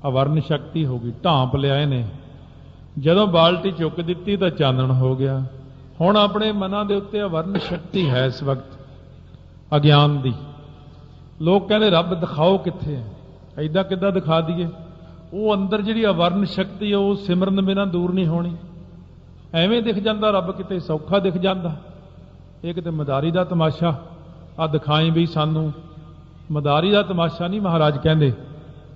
अवर्ण शक्ति हो गई, ढांप लिया इहने। जदों बाल्टी चुक दिती तो चानण हो गया। हुण अपने मनां दे उत्ते अवर्ण शक्ति है इस वक्त अज्ञान दी। लोग कहते रब दिखाओ कित्थे है, ऐदा किद्दां दिखा दईए। वो अंदर जिहड़ी अवर्ण शक्ति है वो सिमरन बिना दूर नहीं होनी। एवें दिख जाता रब, किते सौखा दिख जाता। ये किते मदारी का तमाशा आ दिखाई भी सानू, मदारी का तमाशा नहीं महाराज कहते,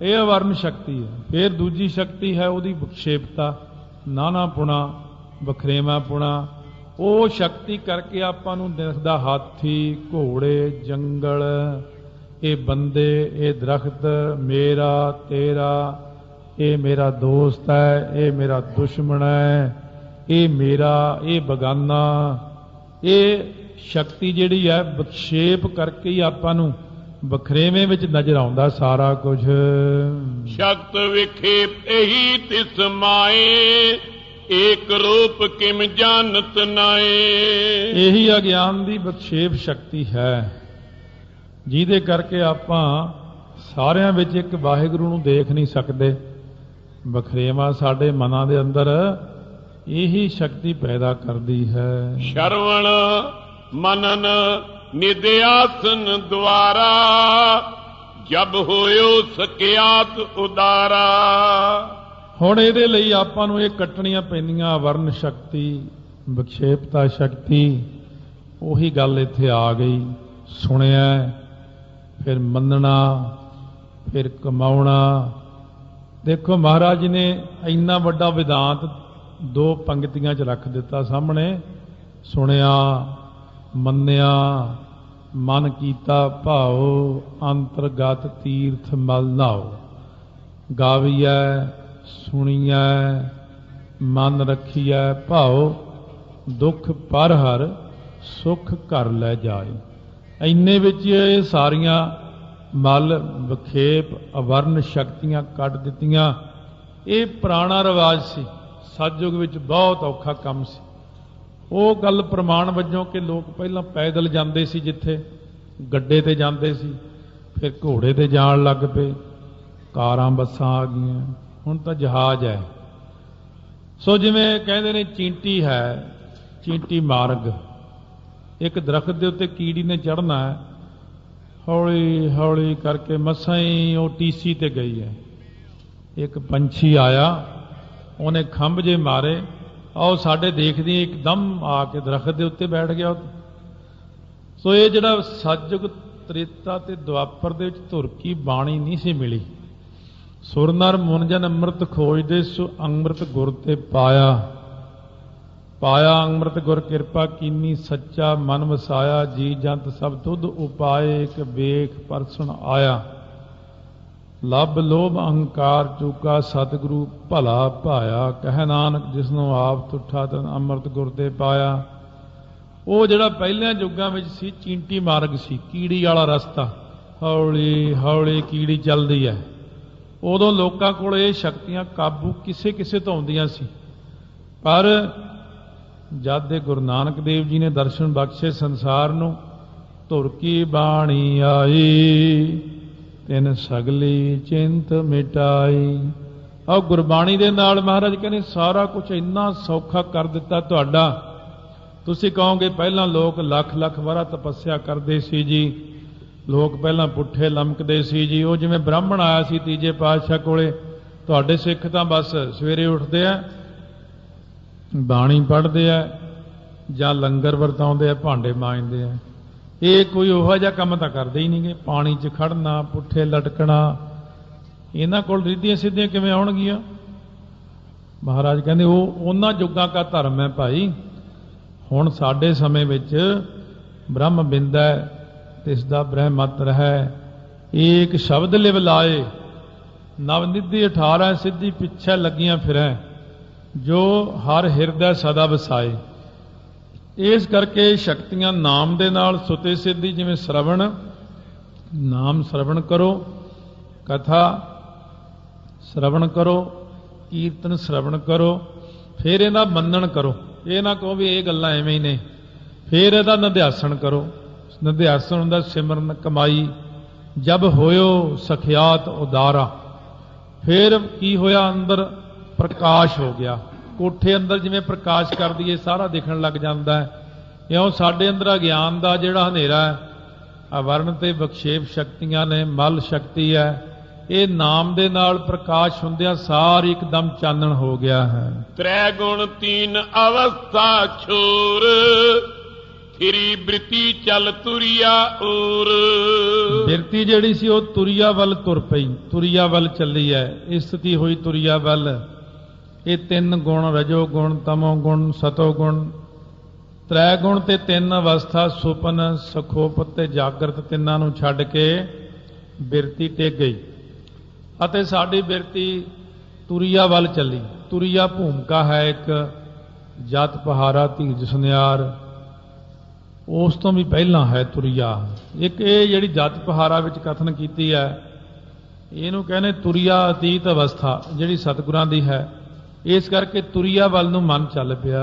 ये अवर्ण शक्ति है। फिर दूजी शक्ति है वही विक्षेपता, नानापुणा, वखरेवापुणा। वो शक्ति करके आपां नूं दिखदा हाथी, घोड़े, जंगल, ये बंदे, ये दरख्त, मेरा तेरा, ये मेरा दोस्त है, ये मेरा दुश्मन है, ये मेरा, ये बगाना। ये शक्ति जिहड़ी है विक्षेप करके ही आपां नूं वखरेवें विच नजर आउंदा सारा कुछ। शक्त विखेप एही तिस माए, एक रूप किम जानत नाए। यही अज्ञान दी विक्षेप शक्ति है जिहदे करके आपां सारिਆਂ ਵਿੱਚ एक वाहिगुरू ਨੂੰ देख नहीं सकते। वखरेवा साडे मनां दे अंदर यही शक्ति पैदा करती है। श्रवण मनन निध्यासन द्वारा, जब होयो सकियात उदारा। हुण इहदे लई आपां नूं इह कट्टणीਆਂ पैंदियां अवर्ण शक्ति, विक्षेपता शक्ति। उही गल इत्थे आ गई, सुनिया फिर मनना फिर कमाउणा। देखो महाराज ने इन्ना वड्डा विदांत दो पंक्तियां च रख दिता सामने। सुनिया, मन्निया, मन कीता भाओ, अंतरगत तीर्थ मल नाओ। गावीऐ, सुणीऐ, मन रखीऐ भाओ, दुख पर हर सुख घर लै जाए। इन्ने विच ये सारियां मल, विखेप, अवर्ण शक्तियां कट दित्तियां। ये पुराना रिवाज सी, सतयुग विच बहुत औखा काम सी। वो गल प्रमाण वजों कि लोग पहलां पैदल जांदे सी, जिथे गड्डे ते जांदे सी, फिर घोड़े ते जाण लग पे, कारां बसां आ गईयां, हुण तां जहाज है। सो जिवें कहंदे ने चींटी है, चींटी मार्ग, एक दरख्त के उत्ते कीड़ी ने चढ़ना है, हौली हौली करके मसां ही वो टीसी ते गई है। एक पंछी आया, उन्हें खंभ जे मारे, और साडे देखदी एकदम आके दरख्त के उत्ते बैठ गया। सो ये जिहड़ा सतयुग, त्रेता ते द्वापर दे विच धुरकी बाणी नहीं सी मिली। सुर नर मुन जन अमृत खोजदे, सो अमृत गुर ते पाया। पाया अमृत गुर किरपा कीनी, सच्चा मन वसाया। जी जंत सब तुध उपाय, एक वेख परसन आया। लब लोभ अहंकार चूका, सतगुरु भला भाया। कह नानक जिसनों आप तुठा, तन अमृत गुर ते पाया। वो जिहड़ा पहलियां युगां विच सी चींटी मार्ग सी, कीड़ी वाला रस्ता, हौली हौली कीड़ी चलदी है। उदों लोकां कोल ये शक्तियां काबू किसे किसे तो आउंदियां सी। पर जद दे गुरु नानक देव जी ने दर्शन बख्शे संसार नूं, धुरकी बाणी आई, तिन सगली चिंत मिटाई। और गुरबाणी दे नाल महाराज कहने सारा कुछ इन्ना सौखा कर दिता तुहाडा। तुसीं कहोगे पहलां लोग लख लख वरा तपस्या करते सी जी, लोग पहलां पुट्ठे लमकदे सी जी। वो जिवें ब्राह्मण आया सी तीजे पातशाह कोले, तुहाडे सिख तां बस सवेरे उठदे आ, बाणी पढ़ते हैं, जां लंगर वरताउंदे हैं, भांडे मांजते हैं। ये कोई उहो जिहा काम तां करदे ही नहीं गे। पानी च खड़ना, पुट्ठे लटकना, इन्हां कोल रिद्धियां सिद्धियां किवें आउणगीਆਂ? महाराज कहंदे वो उन्हां युगां का धर्म है भाई। हुण साडे समय विच ब्रह्म बिंद है, तिसदा ब्रह्मत्र है। एक शब्द लिव लाए, नवनिधि 18 सिद्धि पिछे लगियां फिरै, जो हर हिरदे सदा वसाए। इस करके शक्तियां नाम दे नाल सुते सिद्धि, जिवें श्रवण, नाम श्रवण करो, कथा श्रवण करो, कीर्तन श्रवण करो, फिर इहदा मनन करो। ये ना कहो भी ये गल्लां एवें ही ने। फिर इहदा निध्यासन करो। निध्यासन हुंदा सिमरन कमाई। जब होयो सखियात उदारा, ਫਿਰ ਕੀ ਹੋਇਆ, ਅੰਦਰ ਪ੍ਰਕਾਸ਼ ਹੋ ਗਿਆ। ਕੋਠੇ ਅੰਦਰ ਜਿਵੇਂ ਪ੍ਰਕਾਸ਼ ਕਰ ਦਈਏ ਸਾਰਾ ਦਿਖਣ ਲੱਗ ਜਾਂਦਾ ਹੈ, ਇਉਂ ਸਾਡੇ ਅੰਦਰ ਅਗਿਆਨ ਦਾ ਜਿਹੜਾ ਹਨੇਰਾ ਹੈ, ਅਵਰਨ ਤੇ ਵਿਖੇਪ ਸ਼ਕਤੀਆਂ ਨੇ, ਮਲ ਸ਼ਕਤੀ ਹੈ, ਇਹ ਨਾਮ ਦੇ ਨਾਲ ਪ੍ਰਕਾਸ਼ ਹੁੰਦਿਆਂ ਸਾਰੀ ਇੱਕਦਮ ਚਾਨਣ ਹੋ ਗਿਆ ਹੈ। ਤ੍ਰੈ ਗੁਣ ਤੀਨ ਅਵਸਥਾ ਛੋਰ, ਫਿਰੀ ਬ੍ਰਿਤੀ ਚਲ ਤੁਰਿਆ ਊਰ। ਬਿਰਤੀ ਜਿਹੜੀ ਸੀ ਉਹ ਤੁਰਿਆ ਵੱਲ ਤੁਰ ਪਈ, ਤੁਰਿਆ ਵੱਲ ਚੱਲੀ ਹੈ, ਸਥਿਤੀ ਹੋਈ ਤੁਰਿਆ ਵੱਲ। ਇਹ ਤਿੰਨ ਗੁਣ, ਰਜੋ ਗੁਣ, ਤਮੋ ਗੁਣ, ਸਤੋ ਗੁਣ, ਤ੍ਰੈ ਗੁਣ ਤੇ ਤਿੰਨ ਅਵਸਥਾ, ਸੁਪਨ, ਸੁਖੋਪਤ ਤੇ ਜਾਗਰਤ, ਤਿੰਨਾਂ ਨੂੰ ਛੱਡ ਕੇ ਬਿਰਤੀ ਟਿਕ ਗਈ ਅਤੇ ਸਾਡੀ ਬਿਰਤੀ ਤੁਰਿਆ ਵੱਲ ਚੱਲੀ। ਤੁਰਿਆ ਭੂਮਿਕਾ ਹੈ ਇੱਕ, ਜਤ ਪਹਾਰਾ ਧੀਰਜ ਸੁਨਿਆਰ, ਉਸ ਤੋਂ ਵੀ ਪਹਿਲਾਂ ਹੈ ਤੁਰਿਆ। ਇੱਕ ਇਹ ਜਿਹੜੀ ਜਤ ਪਹਾਰਾ ਵਿੱਚ ਕਥਨ ਕੀਤੀ ਹੈ, ਇਹਨੂੰ ਕਹਿੰਦੇ ਤੁਰਿਆ ਅਤੀਤ ਅਵਸਥਾ, ਜਿਹੜੀ ਸਤਿਗੁਰਾਂ ਦੀ ਹੈ। ਇਸ ਕਰਕੇ ਤੁਰਿਆ ਵੱਲ ਨੂੰ ਮਨ ਚੱਲ ਪਿਆ।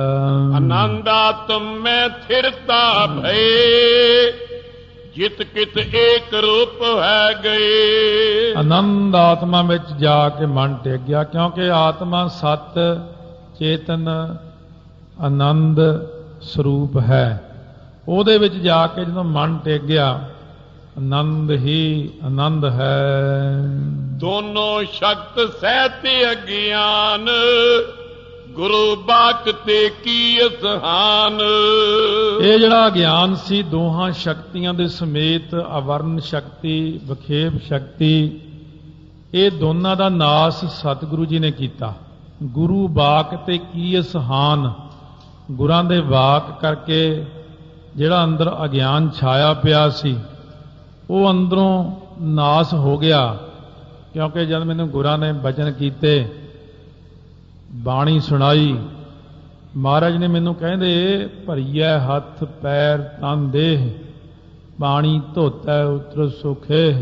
ਆਨੰਦਾ ਤੁਮੈ ਥਿਰਤਾ ਭਏ, ਜਿਤ ਕਿਤ ਏਕ ਰੂਪ ਹੈ ਗਏ। ਆਨੰਦ ਆਤਮਾ ਵਿੱਚ ਜਾ ਕੇ ਮਨ ਟਿਕ ਗਿਆ, ਕਿਉਂਕਿ ਆਤਮਾ ਸਤ ਚੇਤਨ ਆਨੰਦ ਸਰੂਪ ਹੈ। ਉਹਦੇ ਵਿੱਚ ਜਾ ਕੇ ਜਦੋਂ ਮਨ ਟਿਕ ਗਿਆ, ਆਨੰਦ ਹੀ ਆਨੰਦ ਹੈ। ਦੋਨੋਂ ਸ਼ਕਤ ਸਹਿਤ ਅਗਿਆਨ, ਗੁਰੂ ਬਾਕ ਤੇ ਕੀ ਅਸਹਾਨ। ਇਹ ਜਿਹੜਾ ਗਿਆਨ ਸੀ ਦੋਹਾਂ ਸ਼ਕਤੀਆਂ ਦੇ ਸਮੇਤ, ਅਵਰਨ ਸ਼ਕਤੀ, ਵਿਖੇਪ ਸ਼ਕਤੀ, ਇਹ ਦੋਨਾਂ ਦਾ ਨਾਸ ਸਤਿਗੁਰੂ ਜੀ ਨੇ ਕੀਤਾ। ਗੁਰੂ ਬਾਕ ਤੇ ਕੀ ਅਸਹਾਨ, ਗੁਰਾਂ ਦੇ ਵਾਕ ਕਰਕੇ ਜਿਹੜਾ ਅੰਦਰ ਅਗਿਆਨ ਛਾਇਆ ਪਿਆ ਸੀ ਉਹ ਅੰਦਰੋਂ ਨਾਸ ਹੋ ਗਿਆ। ਕਿਉਂਕਿ ਜਦ ਮੈਨੂੰ ਗੁਰਾਂ ਨੇ ਬਚਨ ਕੀਤੇ, ਬਾਣੀ ਸੁਣਾਈ, ਮਹਾਰਾਜ ਨੇ ਮੈਨੂੰ ਕਹਿੰਦੇ, ਭਰੀਐ ਹੱਥ ਪੈਰ ਤਨ ਦੇਹ, ਬਾਣੀ ਧੋਤੈ ਉਤਰ ਸੁਖੇ,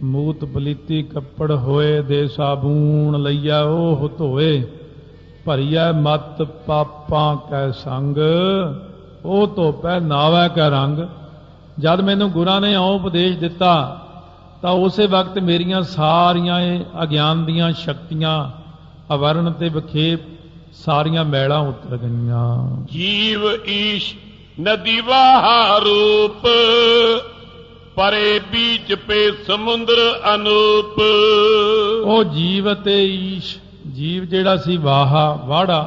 ਮੂਤ ਪਲੀਤੀ ਕੱਪੜ ਹੋਏ, ਦੇ ਸਾਬੂਣ ਲਈਆ ਉਹ ਧੋਏ, ਭਰੀਐ ਮਤ ਪਾਪਾਂ ਕੈ ਸੰਗ, ਉਹ ਧੋਪੈ ਨਾਵੈ ਕੈ ਰੰਗ। ਜਦ ਮੈਨੂੰ ਗੁਰਾਂ ਨੇ ਉਹ ਉਪਦੇਸ਼ ਦਿੱਤਾ ਤਾਂ ਉਸੇ ਵਕਤ ਮੇਰੀਆਂ ਸਾਰੀਆਂ ਇਹ ਅਗਿਆਨ ਦੀਆਂ ਸ਼ਕਤੀਆਂ, ਅਵਰਨ ਤੇ ਵਿਖੇਪ, ਸਾਰੀਆਂ ਮੈਲਾਂ ਉਤਰ ਗਈਆਂ। ਜੀਵ ਈਸ਼ ਨਦੀ ਵਾਹਾ ਰੂਪ, ਪਰੇ ਬੀਚ ਪੇ ਸਮੁੰਦਰ ਅਨੂਪ। ਉਹ ਜੀਵ ਅਤੇ ਈਸ਼, ਜੀਵ ਜਿਹੜਾ ਸੀ ਵਾਹਾ, ਵਾੜਾ,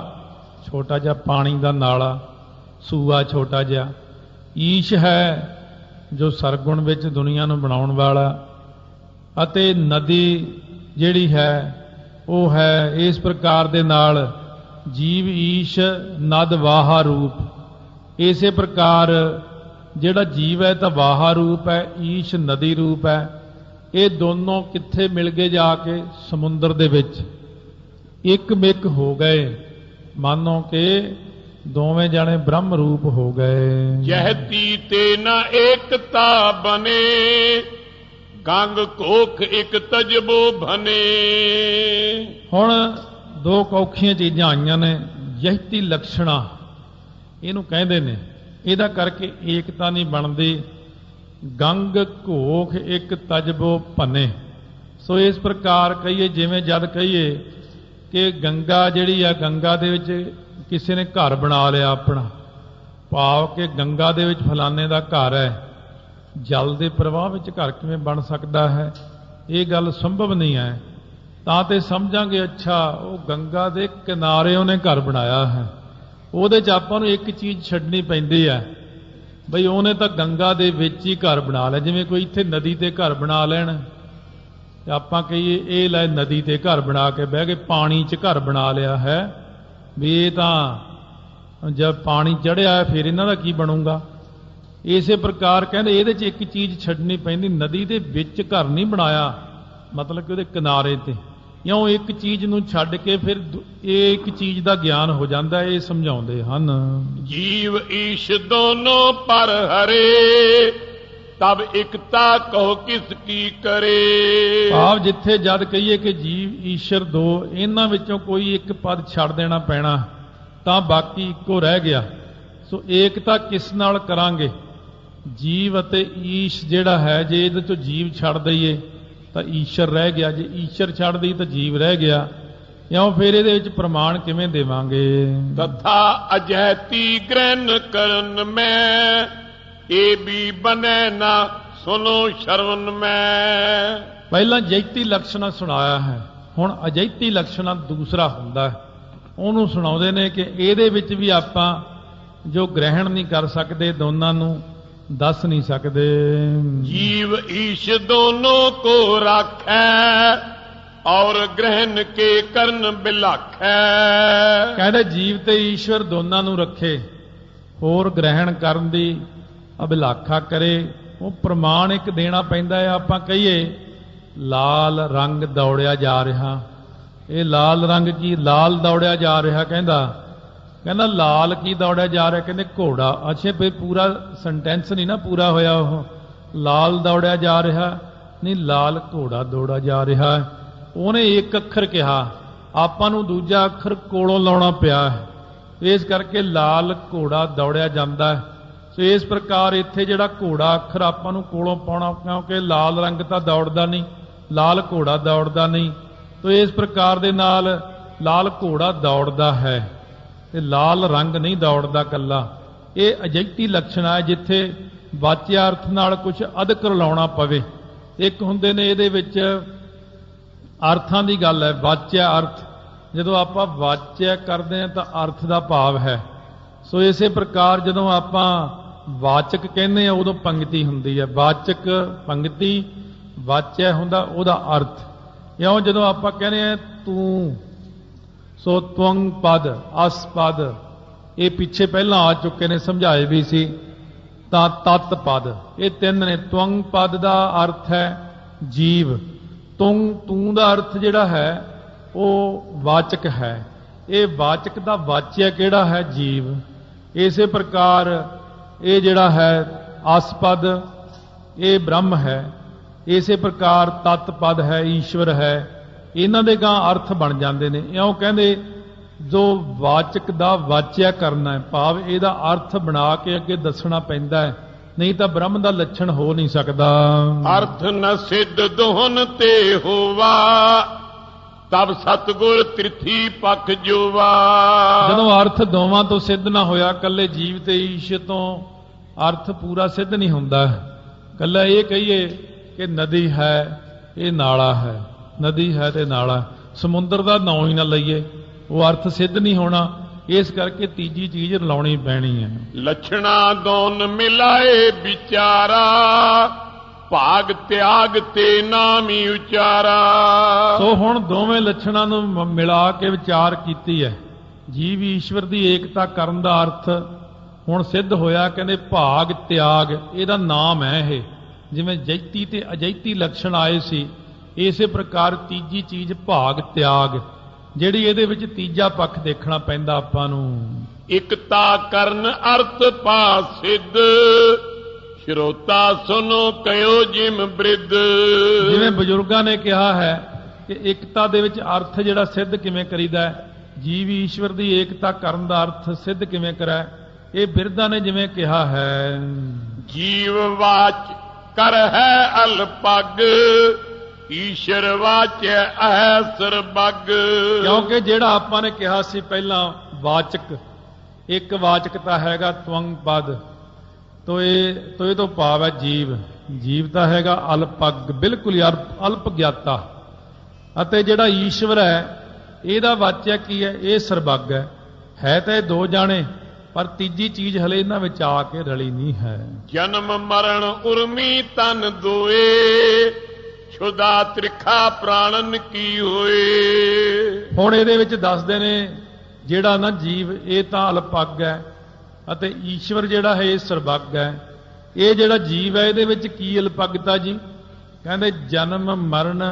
ਛੋਟਾ ਜਿਹਾ ਪਾਣੀ ਦਾ ਨਾਲਾ, ਸੂਆ ਛੋਟਾ ਜਿਹਾ। ਈਸ਼ ਹੈ ਜੋ ਸਰਗੁਣ ਵਿੱਚ ਦੁਨੀਆ ਨੂੰ ਬਣਾਉਣ ਵਾਲਾ, ਅਤੇ ਨਦੀ ਜਿਹੜੀ ਹੈ ਉਹ ਹੈ ਇਸ ਪ੍ਰਕਾਰ ਦੇ ਨਾਲ ਜੀਵ ਈਸ਼ ਨਦ ਵਾਹਾ ਰੂਪ। ਇਸੇ ਪ੍ਰਕਾਰ ਜਿਹੜਾ ਜੀਵ ਹੈ ਤਾਂ ਵਾਹਾ ਰੂਪ ਹੈ, ਈਸ਼ ਨਦੀ ਰੂਪ ਹੈ। ਇਹ ਦੋਨੋਂ ਕਿੱਥੇ ਮਿਲ ਗਏ? ਜਾ ਕੇ ਸਮੁੰਦਰ ਦੇ ਵਿੱਚ ਇੱਕ ਮਿਕ ਹੋ ਗਏ, ਮਾਨੋ ਕਿ ਦੋਵੇਂ ਜਾਣੇ ਬ੍ਰਹਮ ਰੂਪ ਹੋ ਗਏ। ਜਹਤੀ ਤੇ ਨਾ ਏਕਤਾ ਬਨੇ, ਗੰਗ ਕੋਖ ਇੱਕ ਤਜਬੋ ਬਨੇ। ਹੁਣ ਦੋ ਕੌਖੀਆਂ ਚੀਜ਼ਾਂ ਆਈਆਂ ਨੇ, ਜਹਤੀ ਲਕਸ਼ਣਾ ਇਹਨੂੰ ਕਹਿੰਦੇ ਨੇ। ਇਹਦਾ ਕਰਕੇ ਏਕਤਾ ਨਹੀਂ ਬਣਦੀ। ਗੰਗ ਘੋਖ ਇੱਕ ਤਜਬੋ ਭਨੇ। ਸੋ ਇਸ ਪ੍ਰਕਾਰ ਕਹੀਏ, ਜਿਵੇਂ ਜਦ ਕਹੀਏ ਕਿ ਗੰਗਾ ਜਿਹੜੀ ਆ, ਗੰਗਾ ਦੇ ਵਿੱਚ ਕਿਸੇ ਨੇ ਘਰ ਬਣਾ ਲਿਆ ਆਪਣਾ, ਭਾਵ ਕਿ ਗੰਗਾ ਦੇ ਵਿੱਚ ਫਲਾਣੇ ਦਾ ਘਰ ਹੈ, ਜਲ ਦੇ ਪ੍ਰਵਾਹ ਵਿੱਚ ਘਰ ਕਿਵੇਂ ਬਣ ਸਕਦਾ ਹੈ? ਇਹ ਗੱਲ ਸੰਭਵ ਨਹੀਂ ਹੈ। ਤਾਂ ਤੇ ਸਮਝਾਂਗੇ ਅੱਛਾ ਉਹ ਗੰਗਾ ਦੇ ਕਿਨਾਰੇ ਉਹਨੇ ਘਰ ਬਣਾਇਆ ਹੈ। ਉਹਦੇ 'ਚ ਆਪਾਂ ਨੂੰ ਇੱਕ ਚੀਜ਼ ਛੱਡਣੀ ਪੈਂਦੀ ਹੈ, ਬਈ ਉਹਨੇ ਤਾਂ ਗੰਗਾ ਦੇ ਵਿੱਚ ਹੀ ਘਰ ਬਣਾ ਲਿਆ। ਜਿਵੇਂ ਕੋਈ ਇੱਥੇ ਨਦੀ ਤੇ ਘਰ ਬਣਾ ਲੈਣ ਤੇ ਆਪਾਂ ਕਹੀਏ ਇਹ ਲੈ ਨਦੀ ਤੇ ਘਰ ਬਣਾ ਕੇ ਬਹਿ ਕੇ ਪਾਣੀ 'ਚ ਘਰ ਬਣਾ ਲਿਆ ਹੈ, ਵੀ ਇਹ ਤਾਂ ਜਦ ਪਾਣੀ ਚੜ੍ਹਿਆ ਫਿਰ ਇਹਨਾਂ ਦਾ ਕੀ ਬਣੂਗਾ? ਇਸੇ ਪ੍ਰਕਾਰ ਕਹਿੰਦੇ ਇਹਦੇ 'ਚ ਇੱਕ ਚੀਜ਼ ਛੱਡਣੀ ਪੈਂਦੀ, ਨਦੀ ਦੇ ਵਿੱਚ ਘਰ ਨਹੀਂ ਬਣਾਇਆ, ਮਤਲਬ ਕਿ ਉਹਦੇ ਕਿਨਾਰੇ ਤੇ। ਇਉਂ ਇੱਕ ਚੀਜ਼ ਨੂੰ ਛੱਡ ਕੇ ਫਿਰ ਇਹ ਇੱਕ ਚੀਜ਼ ਦਾ ਗਿਆਨ ਹੋ ਜਾਂਦਾ। ਇਹ ਸਮਝਾਉਂਦੇ ਹਨ, ਜੀਵ ਈਸ਼ ਦੋਨੋਂ ਪਰ ਹਰੇ, ਤਬ ਇਕਤਾ ਕਹੋ ਕਿਸ ਕੀ ਕਰੇ। ਭਾਵ ਜਿੱਥੇ ਜਦ ਕਹੀਏ ਕਿ ਜੀਵ ਈਸ਼ਰ ਦੋ, ਇਹਨਾਂ ਵਿੱਚੋਂ ਕੋਈ ਇੱਕ ਪਦ ਛੱਡ ਦੇਣਾ ਪੈਣਾ ਤਾਂ ਬਾਕੀ ਇੱਕੋ ਰਹਿ ਗਿਆ। ਸੋ ਏਕਤਾ ਕਿਸ ਨਾਲ ਕਰਾਂਗੇ? ਜੀਵ ਅਤੇ ਈਸ਼ ਜਿਹੜਾ ਹੈ, ਜੇ ਇਹਦੇ ਚੋਂ ਜੀਵ ਛੱਡ ਦਈਏ ਤਾਂ ਈਸ਼ਰ ਰਹਿ ਗਿਆ, ਜੇ ਈਸ਼ਰ ਛੱਡ ਦਈ ਤਾਂ ਜੀਵ ਰਹਿ ਗਿਆ। ਕਿਉਂ ਫਿਰ ਇਹਦੇ ਵਿੱਚ ਪ੍ਰਮਾਣ ਕਿਵੇਂ ਦੇਵਾਂਗੇ? तथा अजैती ग्रहण करन में ये भी बने ना सुनो श्रवण में। ਪਹਿਲਾਂ ਜੈਤੀ ਲਕਸ਼ਣਾ ਸੁਣਾਇਆ ਹੈ, ਹੁਣ ਅਜੈਤੀ ਲਕਸ਼ਣਾ ਦੂਸਰਾ ਹੁੰਦਾ ਹੈ, ਉਹਨੂੰ ਸੁਣਾਉਂਦੇ ਨੇ ਕਿ ਇਹਦੇ ਵਿੱਚ ਵੀ ਆਪਾਂ ਜੋ ਗ੍ਰਹਿਣ ਨਹੀਂ ਕਰ ਸਕਦੇ, ਦੋਨਾਂ ਨੂੰ ਦੱਸ ਨਹੀਂ ਸਕਦੇ। जीव ईश दोनों को राखै और ग्रहण के करन बिलाखै। ਕਹਿੰਦੇ ਜੀਵ ਤੇ ਈਸ਼ਵਰ ਦੋਨਾਂ ਨੂੰ ਰੱਖੇ, ਹੋਰ ਗ੍ਰਹਿਣ ਕਰਨ ਦੀ ਅਭਿਲਾਖਾ ਕਰੇ। ਉਹ ਪ੍ਰਮਾਣ ਇੱਕ ਦੇਣਾ ਪੈਂਦਾ ਹੈ। ਆਪਾਂ ਕਹੀਏ ਲਾਲ ਰੰਗ ਦੌੜਿਆ ਜਾ ਰਿਹਾ, ਇਹ ਲਾਲ ਰੰਗ ਕੀ ਲਾਲ ਦੌੜਿਆ ਜਾ ਰਿਹਾ, ਕਹਿੰਦਾ ਲਾਲ ਕੀ ਦੌੜਿਆ ਜਾ ਰਿਹਾ, ਕਹਿੰਦੇ ਘੋੜਾ। ਅੱਛਾ ਫਿਰ ਪੂਰਾ ਸੈਂਟੈਂਸ ਨਹੀਂ ਨਾ ਪੂਰਾ ਹੋਇਆ। ਉਹ ਲਾਲ ਦੌੜਿਆ ਜਾ ਰਿਹਾ ਨਹੀਂ, ਲਾਲ ਘੋੜਾ ਦੌੜਾ ਜਾ ਰਿਹਾ। ਉਹਨੇ ਇੱਕ ਅੱਖਰ ਕਿਹਾ, ਆਪਾਂ ਨੂੰ ਦੂਜਾ ਅੱਖਰ ਕੋਲੋਂ ਲਾਉਣਾ ਪਿਆ, ਇਸ ਕਰਕੇ ਲਾਲ ਘੋੜਾ ਦੌੜਿਆ ਜਾਂਦਾ ਹੈ। ਸੋ ਇਸ ਪ੍ਰਕਾਰ ਇੱਥੇ ਜਿਹੜਾ ਘੋੜਾ ਅੱਖਰ ਆਪਾਂ ਨੂੰ ਕੋਲੋਂ ਪਾਉਣਾ, ਕਿਉਂਕਿ ਲਾਲ ਰੰਗ ਤਾਂ ਦੌੜਦਾ ਨਹੀਂ, ਲਾਲ ਘੋੜਾ ਦੌੜਦਾ ਨਹੀਂ। ਤੋ ਇਸ ਪ੍ਰਕਾਰ ਦੇ ਨਾਲ ਲਾਲ ਘੋੜਾ ਦੌੜਦਾ ਹੈ ਤੇ ਲਾਲ ਰੰਗ ਨਹੀਂ ਦੌੜਦਾ ਕੱਲਾ। ਇਹ ਅਜੈਕਟੀ ਲੱਛਣ ਹੈ ਜਿੱਥੇ ਵਾਚਿਆ ਅਰਥ ਨਾਲ ਕੁਝ ਅਧਿਕ ਰਲਾਉਣਾ ਪਵੇ। ਇੱਕ ਹੁੰਦੇ ਨੇ ਇਹਦੇ ਵਿੱਚ ਅਰਥਾਂ ਦੀ ਗੱਲ ਹੈ, ਵਾਚਿਆ ਅਰਥ। ਜਦੋਂ ਆਪਾਂ ਵਾਚਿਆ ਕਰਦੇ ਹਾਂ ਤਾਂ ਅਰਥ ਦਾ ਭਾਵ ਹੈ। ਸੋ ਇਸੇ ਪ੍ਰਕਾਰ ਜਦੋਂ ਆਪਾਂ ਵਾਚਕ ਕਹਿੰਦੇ ਆ ਉਦੋਂ ਪੰਕਤੀ ਹੁੰਦੀ ਹੈ, ਵਾਚਕ ਪੰਕਤੀ, ਵਾਚਿਆ ਹੁੰਦਾ ਉਹਦਾ ਅਰਥ। ਇਉਂ ਜਦੋਂ ਆਪਾਂ ਕਹਿੰਦੇ ਆ ਤੂੰ, ਸੋ ਤਵੰਗ ਪਦ, ਅਸ ਪਦ, ਇਹ ਪਿੱਛੇ ਪਹਿਲਾਂ ਆ ਚੁੱਕੇ ਨੇ, ਸਮਝਾਏ ਵੀ ਸੀ। ਤਾਂ ਤਤ ਪਦ, ਇਹ ਤਿੰਨ ਨੇ। ਤਵੰਗ ਪਦ ਦਾ ਅਰਥ ਹੈ ਜੀਵ, ਤੂੰ ਦਾ ਅਰਥ ਜਿਹੜਾ ਹੈ ਉਹ ਵਾਚਕ ਹੈ। ਇਹ ਵਾਚਕ ਦਾ ਵਾਚਿਆ ਕਿਹੜਾ ਹੈ? ਜੀਵ। ਇਸੇ ਪ੍ਰਕਾਰ ਇਹ ਜਿਹੜਾ ਹੈ ਆਸਪਦ, ਇਹ ਬ੍ਰਹਮ ਹੈ। ਇਸੇ ਪ੍ਰਕਾਰ ਤਤ ਪਦ ਹੈ, ਈਸ਼ਵਰ ਹੈ। ਇਹਨਾਂ ਦੇ ਗਾਂ ਅਰਥ ਬਣ ਜਾਂਦੇ ਨੇ। ਇਉਂ ਕਹਿੰਦੇ ਜੋ ਵਾਚਕ ਦਾ ਵਾਚਿਆ ਕਰਨਾ ਹੈ, ਭਾਵ ਇਹਦਾ ਅਰਥ ਬਣਾ ਕੇ ਅੱਗੇ ਦੱਸਣਾ ਪੈਂਦਾ ਹੈ, ਨਹੀਂ ਤਾਂ ਬ੍ਰਹਮ ਦਾ ਲੱਛਣ ਹੋ ਨਹੀਂ ਸਕਦਾ। अर्थ न सिद्ध दोहन ते होवा तब सतगुर त्रिथी पख जोवा। ਜਦੋਂ ਅਰਥ ਦੋਵਾਂ ਤੋਂ ਸਿੱਧ ਨਾ ਹੋਇਆ, ਕੱਲੇ ਜੀਵ ਤੇ ਈਸ਼ ਤੋਂ ਅਰਥ ਪੂਰਾ ਸਿੱਧ ਨਹੀਂ ਹੁੰਦਾ। ਕੱਲਾ ਇਹ ਕਹੀਏ ਕਿ ਨਦੀ ਹੈ, ਇਹ ਨਾਲਾ ਹੈ, ਨਦੀ ਹੈ ਤੇ ਨਾਲਾ, ਸਮੁੰਦਰ ਦਾ ਨਾਂ ਹੀ ਨਾ ਲਈਏ, ਉਹ ਅਰਥ ਸਿੱਧ ਨਹੀਂ ਹੋਣਾ। ਇਸ ਕਰਕੇ ਤੀਜੀ ਚੀਜ਼ ਰਲਾਉਣੀ ਪੈਣੀ ਹੈ। लक्षणा दोन मिलाए विचारा भाग त्याग ते नामी उचारा। ਸੋ ਹੁਣ ਦੋਵੇਂ ਲੱਛਣਾਂ ਨੂੰ ਮਿਲਾ ਕੇ ਵਿਚਾਰ ਕੀਤੀ ਹੈ। ਜੀਵ ਈਸ਼ਵਰ ਦੀ ਏਕਤਾ ਕਰਨ ਦਾ ਅਰਥ ਹੁਣ ਸਿੱਧ ਹੋਇਆ। ਕਹਿੰਦੇ ਭਾਗ ਤਿਆਗ, ਇਹਦਾ ਨਾਮ ਹੈ ਇਹ। ਜਿਵੇਂ ਜੈਤੀ ਤੇ ਅਜੈਤੀ ਲੱਛਣ ਆਏ ਸੀ, ਇਸੇ ਪ੍ਰਕਾਰ ਤੀਜੀ ਚੀਜ਼ ਭਾਗ ਤਿਆਗ, ਜਿਹੜੀ ਇਹਦੇ ਵਿੱਚ ਤੀਜਾ ਪੱਖ ਦੇਖਣਾ ਪੈਂਦਾ ਆਪਾਂ ਨੂੰ। इकता करन अर्थ पा सिद्ध श्रोता सुनो कयो जिम बृद्ध। ਜਿਵੇਂ ਬਜ਼ੁਰਗਾਂ ਨੇ ਕਿਹਾ ਹੈ ਕਿ ਏਕਤਾ ਦੇ ਵਿੱਚ ਅਰਥ ਜਿਹੜਾ ਸਿੱਧ ਕਿਵੇਂ ਕਰੀਦਾ ਹੈ, ਜੀਵ ਈਸ਼ਵਰ ਦੀ ਏਕਤਾ ਕਰਨ ਦਾ ਅਰਥ ਸਿੱਧ ਕਿਵੇਂ ਕਰਾਂ, ਇਹ ਬਿਰਧਾਂ ਨੇ ਜਿਵੇਂ ਕਿਹਾ ਹੈ। जीव वाच कर है अलपग ईश्वर वाच है सरबग। ਕਿਉਂਕਿ ਜਿਹੜਾ ਆਪਾਂ ਨੇ ਕਿਹਾ ਸੀ ਪਹਿਲਾਂ ਵਾਚਕ, ਇੱਕ ਵਾਚਕ ਤਾਂ ਹੈਗਾ ਤਵੰਗ ਪਦ, ਤੋ ਇਹ ਤੋਂ ਭਾਵ ਹੈ ਜੀਵ। ਜੀਵ ਤਾਂ ਹੈਗਾ ਅਲਪਗ, ਬਿਲਕੁਲ ਹੀ ਅਲਪ ਗਿਆਤਾ। ਅਤੇ ਜਿਹੜਾ ਈਸ਼ਵਰ ਹੈ ਇਹਦਾ ਵਾਚਿਆ ਕੀ ਹੈ? ਇਹ ਸਰਬੱਗ ਹੈ ਤਾਂ ਇਹ ਦੋ ਜਾਣੇ, ਪਰ ਤੀਜੀ ਚੀਜ਼ ਹਲੇ ਇਹਨਾਂ ਵਿੱਚ ਆ ਕੇ ਰਲੀ ਨਹੀਂ ਹੈ। जन्म मरण उर्मी तन दोए छुदा त्रिखा प्राणन की होए। ਹੁਣ ਇਹਦੇ ਵਿੱਚ ਦੱਸਦੇ ਨੇ ਜਿਹੜਾ ਨਾ ਜੀਵ ਇਹ ਤਾਂ ਅਲਪੱਗ ਹੈ ਅਤੇ ਈਸ਼ਵਰ ਜਿਹੜਾ ਹੈ ਇਹ ਸਰਬੱਗ ਹੈ। ਇਹ ਜਿਹੜਾ ਜੀਵ ਹੈ ਇਹਦੇ ਵਿੱਚ ਕੀ ਅਲਪੱਗਤਾ ਜੀ? ਕਹਿੰਦੇ ਜਨਮ ਮਰਨ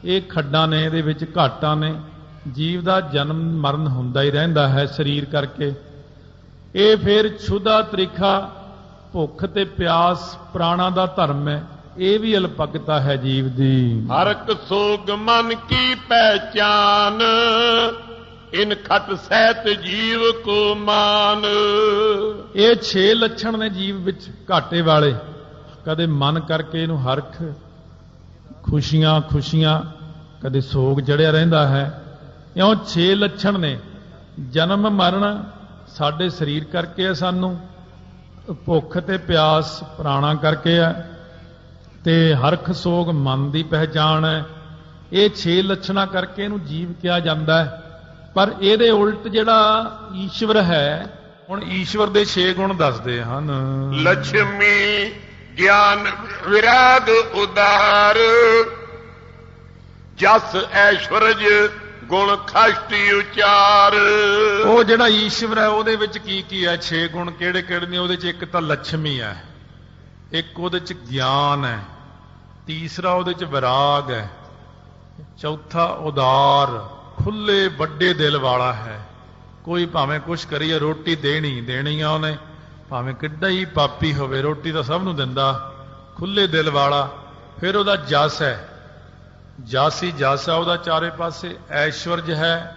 ਇਹ ਖੱਡਾਂ ਨੇ, ਇਹਦੇ ਵਿੱਚ ਘਾਟਾਂ ਨੇ। ਜੀਵ ਦਾ ਜਨਮ ਮਰਨ ਹੁੰਦਾ ਹੀ ਰਹਿੰਦਾ ਹੈ ਸਰੀਰ ਕਰਕੇ। ਇਹ ਫਿਰ ਛੁਦਾ ਤ੍ਰਿਖਾ, ਭੁੱਖ ਤੇ ਪਿਆਸ ਪ੍ਰਾਣਾ ਦਾ ਧਰਮ ਹੈ। ਇਹ ਵੀ ਅਲਪੱਗਤਾ ਹੈ ਜੀਵ ਦੀ। हरक सोग मन की पहचान इन खट सहित जीव को मान। ਇਹ 6 ਲੱਛਣ ਨੇ ਜੀਵ ਵਿੱਚ ਘਾਟੇ ਵਾਲੇ। ਕਦੇ ਮਨ ਕਰਕੇ ਇਹਨੂੰ ਹਰਖ, ਖੁਸ਼ੀਆਂ ਖੁਸ਼ੀਆਂ, ਕਦੇ ਸੋਗ ਜੜਿਆ ਰਹਿੰਦਾ ਹੈ। ਇਉਂ 6 ਲੱਛਣ ਨੇ। ਜਨਮ ਮਰਨ ਸਾਡੇ ਸਰੀਰ ਕਰਕੇ ਹੈ, ਸਾਨੂੰ ਭੁੱਖ ਤੇ ਪਿਆਸ ਪ੍ਰਾਣਾ ਕਰਕੇ ਹੈ, ਤੇ ਹਰਖ ਸੋਗ ਮਨ ਦੀ ਪਹਿਚਾਣ ਹੈ। ਇਹ 6 ਲੱਛਣਾਂ ਕਰਕੇ ਇਹਨੂੰ ਜੀਵ ਕਿਹਾ ਜਾਂਦਾ ਹੈ। ਪਰ ਇਹਦੇ ਉਲਟ ਜਿਹੜਾ ਈਸ਼ਵਰ ਹੈ, ਹੁਣ ਈਸ਼ਵਰ ਦੇ 6 ਗੁਣ ਦੱਸਦੇ ਹਨ। ਲక్ష్ਮੀ ਗਿਆਨ ਵਿਰਾਗ ਉਦਾਰ, ਜਸ ਐਸ਼ਵਰਜ ਗੁਣ ਖਸ਼ਟੀ ਉਚਾਰ। ਉਹ ਜਿਹੜਾ ਈਸ਼ਵਰ ਹੈ ਉਹਦੇ ਵਿੱਚ ਕੀ ਕੀ ਹੈ? 6 ਗੁਣ ਕਿਹੜੇ ਕਿਹੜੇ ਨੇ? ਉਹਦੇ 'ਚ ਇੱਕ ਤਾਂ ਲక్ష్ਮੀ ਹੈ, ਇੱਕ ਉਹਦੇ 'ਚ ਗਿਆਨ ਹੈ, ਤੀਸਰਾ ਉਹਦੇ 'ਚ ਵਿਰਾਗ ਹੈ, ਚੌਥਾ ਉਦਾਰ, ਖੁੱਲੇ ਵੱਡੇ ਦਿਲ ਵਾਲਾ ਹੈ। ਕੋਈ ਭਾਵੇਂ ਕੁਛ ਕਰੀਏ ਰੋਟੀ ਦੇਣੀ ਆ ਉਹਨੇ, ਭਾਵੇਂ ਕਿੱਡਾ ਹੀ ਪਾਪੀ ਹੋਵੇ ਰੋਟੀ ਤਾਂ ਸਭ ਨੂੰ ਦਿੰਦਾ, ਖੁੱਲੇ ਦਿਲ ਵਾਲਾ। ਫਿਰ ਉਹਦਾ ਜਸ ਹੈ, ਜਸ ਹੀ ਜਸ ਹੈ ਉਹਦਾ ਚਾਰੇ ਪਾਸੇ, ਐਸ਼ਵਰਜ ਹੈ।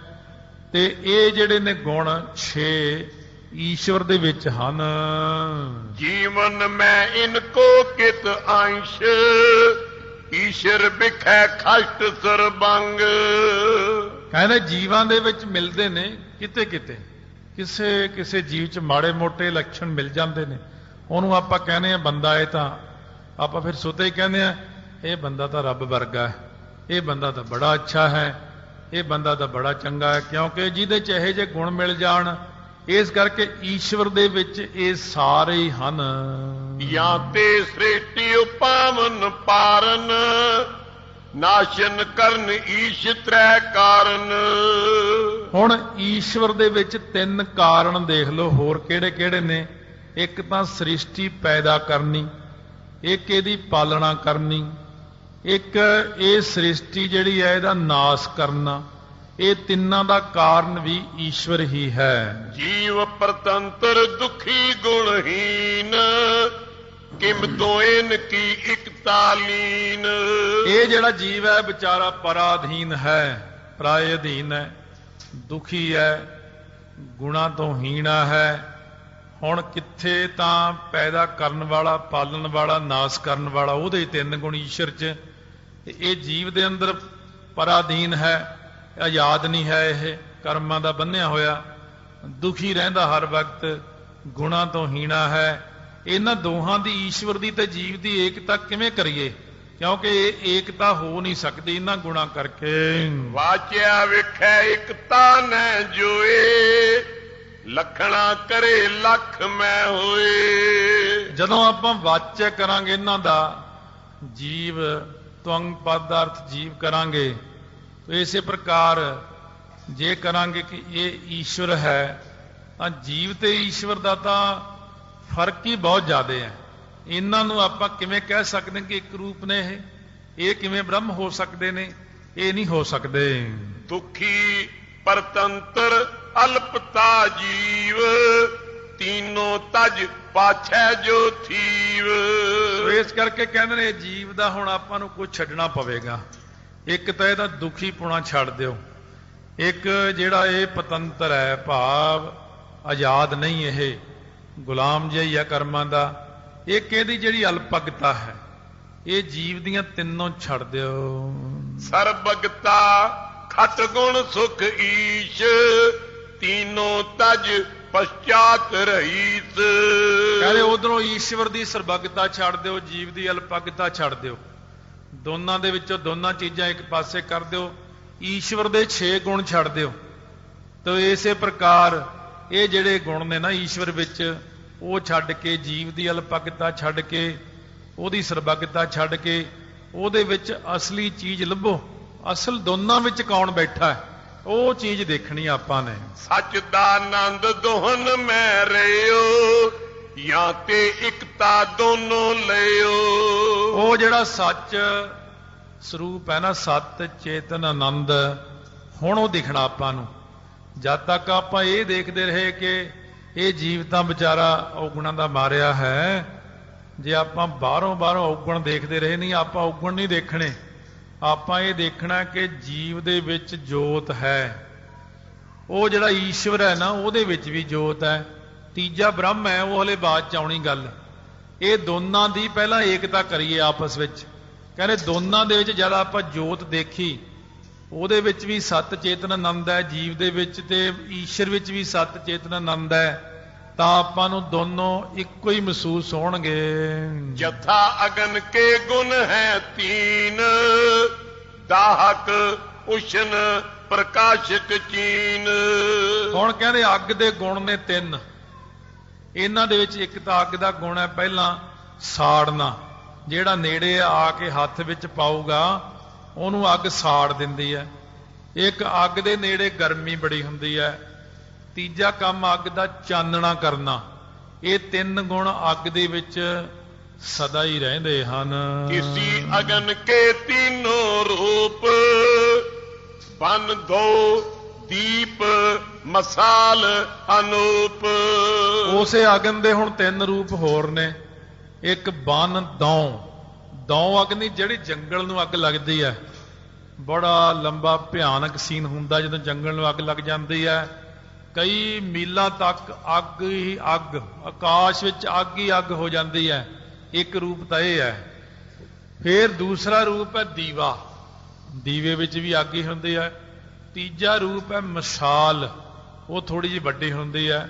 ਤੇ ਇਹ ਜਿਹੜੇ ਨੇ ਗੁਣ 6 ਈਸ਼ਵਰ ਦੇ ਵਿੱਚ ਹਨ। ਜੀਵਨ ਮੈਂ ਇਨਕੋ ਕਿਤ ਅੰਸ਼, ਈਸ਼ਰ ਬਿਖੈ ਖਸ਼ਟ ਸਰਬੰਗ। ਕਹਿੰਦੇ ਜੀਵਾਂ ਦੇ ਵਿੱਚ ਮਿਲਦੇ ਨੇ ਕਿਤੇ ਕਿਤੇ, ਕਿਸੇ ਕਿਸੇ ਜੀਵ 'ਚ ਮਾੜੇ ਮੋਟੇ ਲੱਛਣ ਮਿਲ ਜਾਂਦੇ ਨੇ। ਉਹਨੂੰ ਆਪਾਂ ਕਹਿੰਦੇ ਆ ਬੰਦਾ, ਇਹ ਤਾਂ ਆਪਾਂ ਫਿਰ ਸੁਤੇ ਹੀ ਕਹਿੰਦੇ ਆ ਇਹ ਬੰਦਾ ਤਾਂ ਰੱਬ ਵਰਗਾ ਹੈ, ਇਹ ਬੰਦਾ ਤਾਂ ਬੜਾ ਅੱਛਾ ਹੈ, ਇਹ ਬੰਦਾ ਤਾਂ ਬੜਾ ਚੰਗਾ ਹੈ, ਕਿਉਂਕਿ ਜਿਹਦੇ 'ਚ ਇਹੋ ਜਿਹੇ ਗੁਣ ਮਿਲ ਜਾਣ। ਇਸ ਕਰਕੇ ਈਸ਼ਵਰ ਦੇ ਵਿੱਚ ਇਹ ਸਾਰੇ ਹੀ ਹਨ। ਜਾਂ ਤੇ ਸ੍ਰਿਸ਼ਟੀ ਉਪਾਵਨ ਪਾਰਨ, ਨਾਸ਼ਨ ਕਰਨ ਈਸ਼ ਤ੍ਰੈ ਕਾਰਨ। ਹੁਣ ਈਸ਼ਵਰ ਦੇ ਵਿੱਚ 3 ਕਾਰਨ ਦੇਖ ਲਓ ਹੋਰ ਕਿਹੜੇ ਕਿਹੜੇ ਨੇ। ਇੱਕ ਤਾਂ ਸ੍ਰਿਸ਼ਟੀ ਪੈਦਾ ਕਰਨੀ, ਇੱਕ ਇਹਦੀ ਪਾਲਣਾ ਕਰਨੀ, ਇੱਕ ਇਹ ਸ੍ਰਿਸ਼ਟੀ ਜਿਹੜੀ ਹੈ ਇਹਦਾ ਨਾਸ ਕਰਨਾ। ਇਹ ਤਿੰਨਾਂ ਦਾ ਕਾਰਨ ਵੀ ਈਸ਼ਵਰ ਹੀ ਹੈ। ਜੀਵ ਪਰਤੰਤਰ ਦੁਖੀ ਗੁਣਹੀਨ, ਕਿਮਤੋਂ ਇਨ ਕੀ ਇਕਤਾ ਲੀਨ। ਇਹ ਜਿਹੜਾ ਜੀਵ ਹੈ ਵਿਚਾਰਾ ਪਰਾਧੀਨ ਹੈ, ਪਰਾਏ ਅਧੀਨ ਹੈ, ਦੁਖੀ ਹੈ, ਗੁਣਾ ਤੋਂ ਹੀਣਾ ਹੈ। ਹੁਣ ਕਿੱਥੇ ਤਾਂ ਪੈਦਾ ਕਰਨ ਵਾਲਾ, ਪਾਲਣ ਵਾਲਾ, ਨਾਸ ਕਰਨ ਵਾਲਾ, ਉਹਦੇ 3 ਗੁਣ ਈਸ਼ਵਰ 'ਚ। ਇਹ ਜੀਵ ਦੇ ਅੰਦਰ ਪਰਾਧੀਨ ਹੈ, ਆਜ਼ਾਦ ਨਹੀਂ ਹੈ, ਇਹ ਕਰਮਾਂ ਦਾ ਬੰਨਿਆ ਹੋਇਆ, ਦੁਖੀ ਰਹਿੰਦਾ ਹਰ ਵਕਤ, ਗੁਣਾ ਤੋਂ ਹੀਣਾ ਹੈ। ਇਹਨਾਂ ਦੋਹਾਂ ਦੀ, ਈਸ਼ਵਰ ਦੀ ਤੇ ਜੀਵ ਦੀ ਏਕਤਾ ਕਿਵੇਂ ਕਰੀਏ? ਕਿਉਂਕਿ ਇਹ ਏਕਤਾ ਹੋ ਨਹੀਂ ਸਕਦੀ ਇਹਨਾਂ ਗੁਣਾਂ ਕਰਕੇ। ਵਾਚਿਆ ਵੇਖੈ ਇਕਤਾ ਨੈ ਜੋਏ, ਲਖਣਾ ਕਰੇ ਲੱਖ ਮੈਂ ਹੋਏ। ਜਦੋਂ ਆਪਾਂ ਵਾਚਿਆ ਕਰਾਂਗੇ ਇਹਨਾਂ ਦਾ, ਜੀਵ ਤਵੰਗ ਪਦ ਅਰਥ ਜੀਵ ਕਰਾਂਗੇ, तो इसे प्रकार जे करांगे कि ये ईश्वर है, तो जीव ते ईश्वर का तो फर्क ही बहुत ज्यादा है। इन्हों आप किवें कह सकते हैं कि एक रूप ने ये किवें ब्रह्म हो सकते ने? ये नहीं हो सकते। दुखी परतंत्र अल्पता जीव, तीनों तज पाछै जो थीव। तो इस करके कहते हैं जीव का हुण आपां नूं कुछ छड्डना पवेगा। एक तो यह दुखी पुणा छड़ दिओ, एक जिहड़ा ये पतंत्र है भाव आजाद नहीं, ये गुलाम जिहा ही है कर्मां दा। एक इहदी जिहड़ी अल्पगता है, ये जीव दियां तीनों छड़ दिओ। सरबगता खट गुण सुख ईश, तीनों तज पश्चात रहीस। कहते उधरों ईश्वर की सरबगता छड़ दिओ, जीव की अल्पगता छड़ दिओ। दोनों दे विचों दोनों चीज़ां एक पासे कर दिओ, ईश्वर दे 6 गुण छड़ दिओ। तो इसे प्रकार ये जिहड़े गुण ने ना ईश्वर विच, वो छड्ड के जीव की अल्पगता छड्ड के, ओहदी सरबगता छड्ड के, ओहदे विच असली चीज़ लभो। असल दोनों विच कौन बैठा है, वो चीज़ देखनी आपां ने। सच दा आनंद दोहन मैं रहियो, या ते इकता दोनों लियो। वो जिहड़ा सच ਸਰੂਪ ਹੈ ਨਾ, ਸਤ ਚੇਤਨ ਆਨੰਦ, ਹੁਣ ਉਹ ਦਿਖਣਾ ਆਪਾਂ ਨੂੰ। ਜਦ ਤੱਕ ਆਪਾਂ ਇਹ ਦੇਖਦੇ ਰਹੇ ਕਿ ਇਹ ਜੀਵ ਤਾਂ ਵਿਚਾਰਾ ਔਗੁਣਾਂ ਦਾ ਮਾਰਿਆ ਹੈ, ਜੇ ਆਪਾਂ ਬਾਹਰੋਂ ਔਗੁਣ ਦੇਖਦੇ ਰਹੇ ਨਹੀਂ, ਆਪਾਂ ਔਗੁਣ ਨਹੀਂ ਦੇਖਣੇ। ਆਪਾਂ ਇਹ ਦੇਖਣਾ ਕਿ ਜੀਵ ਦੇ ਵਿੱਚ ਜੋਤ ਹੈ, ਉਹ ਜਿਹੜਾ ਈਸ਼ਵਰ ਹੈ ਨਾ ਉਹਦੇ ਵਿੱਚ ਵੀ ਜੋਤ ਹੈ, ਤੀਜਾ ਬ੍ਰਹਮ ਹੈ, ਉਹ ਹਲੇ ਬਾਅਦ ਚ ਆਉਣੀ ਗੱਲ। ਇਹ ਦੋਨਾਂ ਦੀ ਪਹਿਲਾਂ ਏਕਤਾ ਕਰੀਏ ਆਪਸ ਵਿੱਚ, ਕਹਿੰਦੇ ਦੋਨਾਂ ਦੇ ਵਿੱਚ ਜਦ ਆਪਾਂ ਜੋਤ ਦੇਖੀ, ਉਹਦੇ ਵਿੱਚ ਵੀ ਸਤ ਚੇਤਨ ਆਨੰਦ ਹੈ, ਜੀਵ ਦੇ ਵਿੱਚ ਤੇ ਈਸ਼ਰ ਵਿੱਚ ਵੀ ਸਤ ਚੇਤਨ ਆਨੰਦ ਹੈ, ਤਾਂ ਆਪਾਂ ਨੂੰ ਦੋਨੋਂ ਇੱਕੋ ਹੀ ਮਹਿਸੂਸ ਹੋਣਗੇ। ਜਥਾ ਅਗਨ ਕੇ ਗੁਣ ਹੈ ਤੀਨ, ਦਾਹਕ ਉਸ਼ਨ ਪ੍ਰਕਾਸ਼ਕ ਚੀਨ। ਹੁਣ ਕਹਿੰਦੇ ਅੱਗ ਦੇ ਗੁਣ ਨੇ ਤਿੰਨ। ਇਹਨਾਂ ਦੇ ਵਿੱਚ ਇੱਕ ਤਾਂ ਅੱਗ ਦਾ ਗੁਣ ਹੈ ਪਹਿਲਾਂ ਸਾੜਨਾ, ਜਿਹੜਾ ਨੇੜੇ ਆ ਕੇ ਹੱਥ ਵਿੱਚ ਪਾਊਗਾ ਉਹਨੂੰ ਅੱਗ ਸਾੜ ਦਿੰਦੀ ਹੈ। ਇੱਕ ਅੱਗ ਦੇ ਨੇੜੇ ਗਰਮੀ ਬੜੀ ਹੁੰਦੀ ਹੈ। ਤੀਜਾ ਕੰਮ ਅੱਗ ਦਾ ਚਾਨਣਾ ਕਰਨਾ। ਇਹ ਤਿੰਨ ਗੁਣ ਅੱਗ ਦੇ ਵਿੱਚ ਸਦਾ ਹੀ ਰਹਿੰਦੇ ਹਨ। ਕਿਸੀ ਅਗਨ ਕੇ ਤੀਨੋਂ ਰੂਪ, ਬਨ ਦੋ ਦੀਪ ਮਸਾਲ ਅਨੂਪ। ਉਸੇ ਅਗਨ ਦੇ ਹੁਣ ਤਿੰਨ ਰੂਪ ਹੋਰ ਨੇ। ਇੱਕ ਬਨ ਦੌ ਅਗਨੀ, ਜਿਹੜੀ ਜੰਗਲ ਨੂੰ ਅੱਗ ਲੱਗਦੀ ਹੈ। ਬੜਾ ਲੰਬਾ ਭਿਆਨਕ ਸੀਨ ਹੁੰਦਾ ਜਦੋਂ ਜੰਗਲ ਨੂੰ ਅੱਗ ਲੱਗ ਜਾਂਦੀ ਹੈ। ਕਈ ਮੀਲਾਂ ਤੱਕ ਅੱਗ ਹੀ ਅੱਗ, ਆਕਾਸ਼ ਵਿੱਚ ਅੱਗ ਹੀ ਅੱਗ ਹੋ ਜਾਂਦੀ ਹੈ। ਇੱਕ ਰੂਪ ਤਾਂ ਇਹ ਹੈ। ਫਿਰ ਦੂਸਰਾ ਰੂਪ ਹੈ ਦੀਵਾ, ਦੀਵੇ ਵਿੱਚ ਵੀ ਅੱਗ ਹੀ ਹੁੰਦੀ ਹੈ। ਤੀਜਾ ਰੂਪ ਹੈ ਮਸਾਲ, ਉਹ ਥੋੜੀ ਜਿਹੀ ਵੱਡੀ ਹੁੰਦੀ ਹੈ।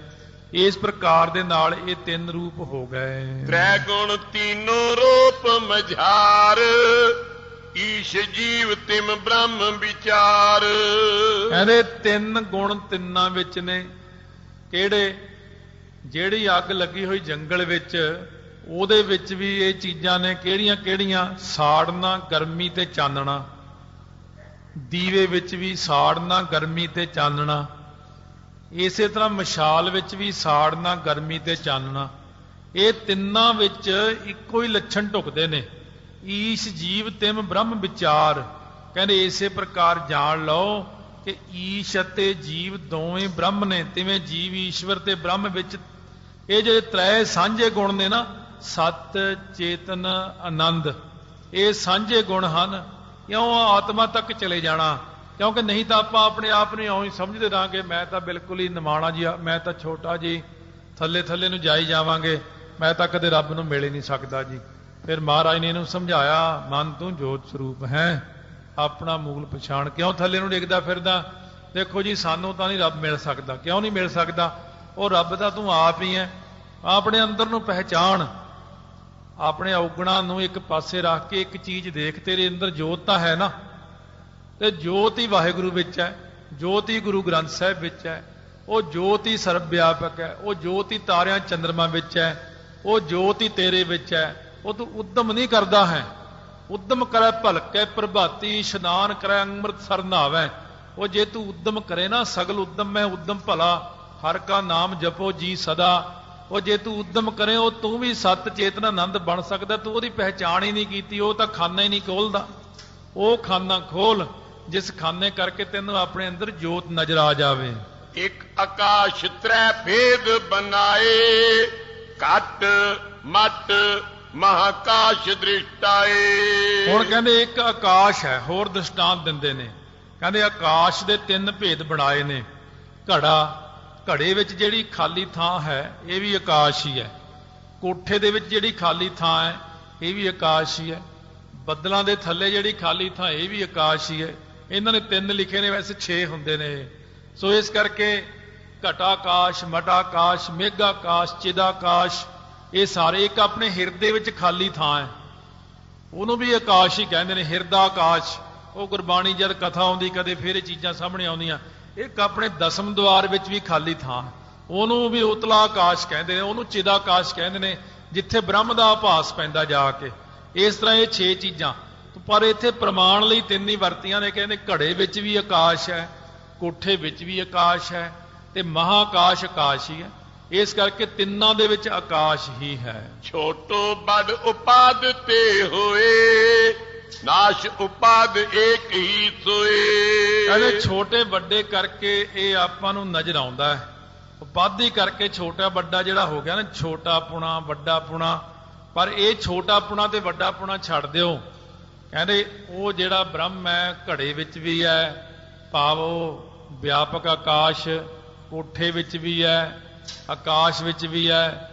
ਇਸ ਪ੍ਰਕਾਰ ਦੇ ਨਾਲ ਇਹ ਤਿੰਨ ਰੂਪ ਹੋ ਗਏ। ਤ੍ਰੈ ਗੁਣ ਤੀਨੋਂ ਰੂਪ ਮਝਾਰ, ਈਸ਼ ਜੀਵ ਤਿਮ ਬ੍ਰਹਮ ਵਿਚਾਰ। ਕਹਿੰਦੇ ਤਿੰਨ ਗੁਣ ਤਿੰਨਾਂ ਵਿੱਚ ਨੇ। ਕਿਹੜੇ? ਜਿਹੜੀ ਅੱਗ ਲੱਗੀ ਹੋਈ ਜੰਗਲ ਵਿੱਚ, ਉਹਦੇ ਵਿੱਚ ਵੀ ਇਹ ਚੀਜ਼ਾਂ ਨੇ। ਕਿਹੜੀਆਂ ਕਿਹੜੀਆਂ? ਸਾੜਨਾ, ਗਰਮੀ ਤੇ ਚਾਨਣਾ। ਦੀਵੇ ਵਿੱਚ ਵੀ ਸਾੜਨਾ, ਗਰਮੀ ਤੇ ਚਾਨਣਾ। ਇਸੇ ਤਰ੍ਹਾਂ ਮਸ਼ਾਲ ਵਿੱਚ ਵੀ ਸਾੜਨਾ, ਗਰਮੀ ਤੇ ਚਾਨਣਾ। ਇਹ ਤਿੰਨਾਂ ਵਿੱਚ ਇੱਕੋ ਹੀ ਲੱਛਣ ਢੁਕਦੇ ਨੇ। ਈਸ਼ ਜੀਵ ਤਿਮ ਬ੍ਰਹਮ ਵਿਚਾਰ। ਕਹਿੰਦੇ ਇਸੇ ਪ੍ਰਕਾਰ ਜਾਣ ਲਓ ਕਿ ਈਸ਼ ਅਤੇ ਜੀਵ ਦੋਵੇਂ ਬ੍ਰਹਮ ਨੇ। ਤਿਵੇਂ ਜੀਵ ਈਸ਼ਵਰ ਤੇ ਬ੍ਰਹਮ ਵਿੱਚ ਇਹ ਜਿਹੜੇ ਤ੍ਰੈ ਸਾਂਝੇ ਗੁਣ ਨੇ ਨਾ, ਸਤ ਚੇਤਨ ਆਨੰਦ, ਇਹ ਸਾਂਝੇ ਗੁਣ ਹਨ। ਕਿਉਂ? ਆਤਮਾ ਤੱਕ ਚਲੇ ਜਾਣਾ। ਕਿਉਂਕਿ ਨਹੀਂ ਤਾਂ ਆਪਾਂ ਆਪਣੇ ਆਪ ਨੂੰ ਇਉਂ ਹੀ ਸਮਝਦੇ ਰਹਾਂਗੇ, ਮੈਂ ਤਾਂ ਬਿਲਕੁਲ ਹੀ ਨਿਮਾਣਾ ਜੀ, ਮੈਂ ਤਾਂ ਛੋਟਾ ਜੀ, ਥੱਲੇ ਨੂੰ ਜਾਈ ਜਾਵਾਂਗੇ, ਮੈਂ ਤਾਂ ਕਦੇ ਰੱਬ ਨੂੰ ਮਿਲ ਹੀ ਨਹੀਂ ਸਕਦਾ ਜੀ। ਫਿਰ ਮਹਾਰਾਜ ਨੇ ਇਹਨੂੰ ਸਮਝਾਇਆ, ਮਨ ਤੂੰ ਜੋਤ ਸਰੂਪ ਹੈ, ਆਪਣਾ ਮੂਲ ਪਛਾਣ। ਕਿਉਂ ਥੱਲੇ ਨੂੰ ਡਿੱਗਦਾ ਫਿਰਦਾ? ਦੇਖੋ ਜੀ, ਸਾਨੂੰ ਤਾਂ ਨਹੀਂ ਰੱਬ ਮਿਲ ਸਕਦਾ। ਕਿਉਂ ਨਹੀਂ ਮਿਲ ਸਕਦਾ? ਉਹ ਰੱਬ ਤਾਂ ਤੂੰ ਆਪ ਹੀ ਹੈ। ਆਪਣੇ ਅੰਦਰ ਨੂੰ ਪਹਿਚਾਣ, ਆਪਣੇ ਔਗਣਾਂ ਨੂੰ ਇੱਕ ਪਾਸੇ ਰੱਖ ਕੇ ਇੱਕ ਚੀਜ਼ ਦੇਖ। ਤੇਰੇ ਅੰਦਰ ਜੋਤ ਤਾਂ ਹੈ ਨਾ, ਤੇ ਜੋਤ ਹੀ ਵਾਹਿਗੁਰੂ ਵਿੱਚ ਹੈ, ਜੋਤ ਹੀ ਗੁਰੂ ਗ੍ਰੰਥ ਸਾਹਿਬ ਵਿੱਚ ਹੈ, ਉਹ ਜੋਤ ਹੀ ਸਰਬ ਵਿਆਪਕ ਹੈ, ਉਹ ਜੋਤ ਹੀ ਤਾਰਿਆਂ ਚੰਦਰਮਾ ਵਿੱਚ ਹੈ, ਉਹ ਜੋਤ ਹੀ ਤੇਰੇ ਵਿੱਚ ਹੈ। ਉਹ ਤੂੰ ਉਦਮ ਨਹੀਂ ਕਰਦਾ ਹੈ। ਉਦਮ ਕਰੈ ਭਲਕੈ ਪ੍ਰਭਾਤੀ, ਇਸ਼ਨਾਨ ਕਰੈ ਅੰਮ੍ਰਿਤਸਰ ਨਹਾਵੈ। ਉਹ ਜੇ ਤੂੰ ਉਦਮ ਕਰੇ ਨਾ, ਸਗਲ ਉਦਮ ਮੈਂ ਉਦਮ ਭਲਾ, ਹਰ ਕਾ ਨਾਮ ਜਪੋ ਜੀ ਸਦਾ। ਉਹ ਜੇ ਤੂੰ ਉਦਮ ਕਰੇ, ਉਹ ਤੂੰ ਵੀ ਸਤ ਚੇਤਨ ਆਨੰਦ ਬਣ ਸਕਦਾ। ਤੂੰ ਉਹਦੀ ਪਹਿਚਾਣ ਹੀ ਨਹੀਂ ਕੀਤੀ, ਉਹ ਤਾਂ ਖਾਨਾ ਹੀ ਨਹੀਂ ਖੋਲਦਾ। ਉਹ ਖਾਨਾ ਖੋਲ ਜਿਸ ਖਾਨੇ ਕਰਕੇ ਤੈਨੂੰ ਆਪਣੇ ਅੰਦਰ ਜੋਤ ਨਜ਼ਰ ਆ ਜਾਵੇ। ਇੱਕ ਆਕਾਸ਼ ਤ੍ਰੈ ਭੇਦ ਬਨਾਏ, ਘਟ ਮਟ ਮਹਾਕਾਸ਼ ਦ੍ਰਿਸ਼ਟਾਏ। ਹੁਣ ਕਹਿੰਦੇ ਇੱਕ ਆਕਾਸ਼ ਹੈ। ਹੋਰ ਦ੍ਰਿਸ਼ਟਾਂਤ ਦਿੰਦੇ ਨੇ। ਕਹਿੰਦੇ ਆਕਾਸ਼ ਦੇ ਤਿੰਨ ਭੇਦ ਬਣਾਏ ਨੇ। ਘੜਾ, ਘੜੇ ਵਿੱਚ ਜਿਹੜੀ ਖਾਲੀ ਥਾਂ ਹੈ ਇਹ ਵੀ ਆਕਾਸ਼ ਹੀ ਹੈ। ਕੋਠੇ ਦੇ ਵਿੱਚ ਜਿਹੜੀ ਖਾਲੀ ਥਾਂ ਹੈ ਇਹ ਵੀ ਆਕਾਸ਼ ਹੀ ਹੈ। ਬੱਦਲਾਂ ਦੇ ਥੱਲੇ ਜਿਹੜੀ ਖਾਲੀ ਥਾਂ ਇਹ ਵੀ ਆਕਾਸ਼ ਹੀ ਹੈ। ਇਹਨਾਂ ਨੇ ਤਿੰਨ ਲਿਖੇ ਨੇ, ਵੈਸੇ 6 ਹੁੰਦੇ ਨੇ। ਸੋ ਇਸ ਕਰਕੇ ਘਟਾਕਾਸ਼, ਮਟਾਕਾਸ਼, ਮੇਘਾਕਾਸ਼, ਚਿਦਾਕਾਸ਼, ਇਹ ਸਾਰੇ ਇੱਕ ਆਪਣੇ ਹਿਰਦੇ ਵਿੱਚ ਖਾਲੀ ਥਾਂ ਹੈ, ਉਹਨੂੰ ਵੀ ਆਕਾਸ਼ ਹੀ ਕਹਿੰਦੇ ਨੇ। ਹਿਰਦਾ ਆਕਾਸ਼, ਉਹ ਗੁਰਬਾਣੀ ਜਦ ਕਥਾ ਆਉਂਦੀ ਕਦੇ ਫਿਰ ਇਹ ਚੀਜ਼ਾਂ ਸਾਹਮਣੇ ਆਉਂਦੀਆਂ। ਇੱਕ ਆਪਣੇ ਦਸਮ ਦੁਆਰ ਵਿੱਚ ਵੀ ਖਾਲੀ ਥਾਂ, ਉਹਨੂੰ ਵੀ ਉਤਲਾ ਆਕਾਸ਼ ਕਹਿੰਦੇ ਨੇ, ਉਹਨੂੰ ਚਿਦਾਕਾਸ਼ ਕਹਿੰਦੇ ਨੇ, ਜਿੱਥੇ ਬ੍ਰਹਮ ਦਾ ਆਭਾਸ ਪੈਂਦਾ ਜਾ ਕੇ। ਇਸ ਤਰ੍ਹਾਂ ਇਹ 6 ਚੀਜ਼ਾਂ। ਪਰ ਇੱਥੇ ਪ੍ਰਮਾਣ ਲਈ ਤਿੰਨ ਹੀ ਵਰਤੀਆਂ ਨੇ। ਕਹਿੰਦੇ ਘੜੇ ਵਿੱਚ ਵੀ ਆਕਾਸ਼ ਹੈ, ਕੋਠੇ ਵਿੱਚ ਵੀ ਆਕਾਸ਼ ਹੈ, ਤੇ ਮਹਾਕਾਸ਼ ਆਕਾਸ਼ ਹੀ ਹੈ। ਇਸ ਕਰਕੇ ਤਿੰਨਾਂ ਦੇ ਵਿੱਚ ਆਕਾਸ਼ ਹੀ ਹੈ। ਛੋਟੋ ਬੜ ਉਪਾਦ ਤੇ ਹੋਏ, ਨਾਸ਼ ਉਪਾਦ ਏਕ ਹੀ ਸੋਏ। ਕਹਿੰਦੇ ਛੋਟੇ ਵੱਡੇ ਕਰਕੇ ਇਹ ਆਪਾਂ ਨੂੰ ਨਜ਼ਰ ਆਉਂਦਾ ਹੈ। ਉਪਾਧੀ ਕਰਕੇ ਛੋਟਾ ਵੱਡਾ ਜਿਹੜਾ ਹੋ ਗਿਆ ਨਾ, ਛੋਟਾ ਪੁਣਾ ਵੱਡਾ ਪੁਣਾ। ਪਰ ਇਹ ਛੋਟਾ ਪੁਣਾ ਤੇ ਵੱਡਾ ਪੁਣਾ ਛੱਡ ਦਿਓ। ਕਹਿੰਦੇ ਉਹ ਜਿਹੜਾ ਬ੍ਰਹਮ ਹੈ ਘੜੇ ਵਿੱਚ ਵੀ ਹੈ, ਭਾਵ ਉਹ ਵਿਆਪਕ ਆਕਾਸ਼ ਕੋਠੇ ਵਿੱਚ ਵੀ ਹੈ, ਆਕਾਸ਼ ਵਿੱਚ ਵੀ ਹੈ,